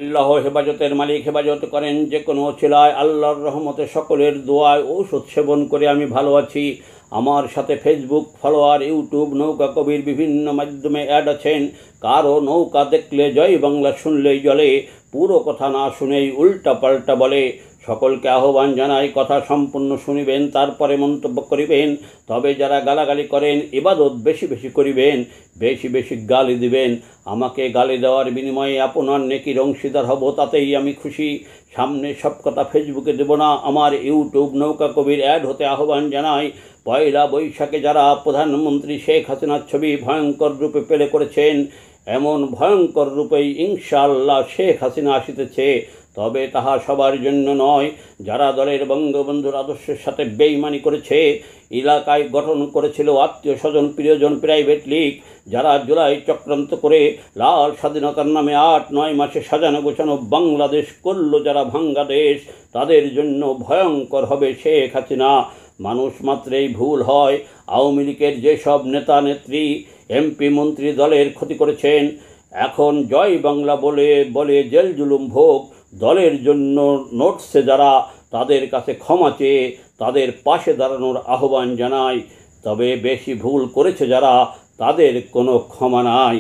আল্লাহ হেফাজতের মালিক হেফাজত করেন যে কোনো ছিলায়। আল্লাহর রহমতে সকলের দোয়ায় ঔষধ সেবন করে আমি ভালো আছি। আমার সাথে ফেসবুক ফলোয়ার, ইউটিউব, নৌকা কবির বিভিন্ন মাধ্যমে অ্যাড আছেন। কারো নৌকা দেখলে জয় বাংলা শুনলেই জলে, পুরো কথা না শুনেই উল্টা পাল্টা বলে। সকলকে আহ্বান জানাই, কথা সম্পূর্ণ শুনিবেন, তারপরে মন্তব্য করিবেন। তবে যারা গালাগালি করেন, ইবাদত বেশি বেশি করিবেন, বেশি বেশি গালি দিবেন। আমাকে গালি দেওয়ার বিনিময়ে আপনার নেকির অংশীদার হব, তাতেই আমি খুশি। সামনে সব কথা ফেসবুকে দেব না। আমার ইউটিউব নৌকা কবির অ্যাড হতে আহ্বান জানাই। পয়লা বৈশাখে যারা প্রধানমন্ত্রী শেখ হাসিনার ছবি ভয়ঙ্কর রূপে পেলে করেছেন, এমন ভয়ঙ্কর রূপেই ইনশাআল্লাহ শেখ হাসিনা আসিতেছে। তবে তাহা সবার জন্য নয়। যারা দলের বঙ্গবন্ধুর আদর্শের সাথে বেইমানি করেছে, এলাকায় গঠন করেছিল আত্মীয় স্বজন প্রিয়জন প্রাইভেট লীগ, যারা জুলাই চক্রান্ত করে লাল স্বাধীনতার নামে 8-9 মাসে সাজানো গোছানো বাংলাদেশ করল যারা ভাঙ্গা দেশ, তাদের জন্য ভয়ঙ্কর হবে শেখ হাসিনা। মানুষ মাত্রেই ভুল হয়। আওয়ামী লীগের যেসব নেতা নেত্রী, এমপি মন্ত্রী দলের ক্ষতি করেছেন, এখন জয় বাংলা বলে বলে জেল জুলুম ভোগ। দলের জন্য নোটসে যারা, তাদের কাছে ক্ষমা চেয়ে তাদের পাশে দাঁড়ানোর আহ্বান জানাই। তবে বেশি ভুল করেছে যারা, তাদের কোনো ক্ষমা নাই।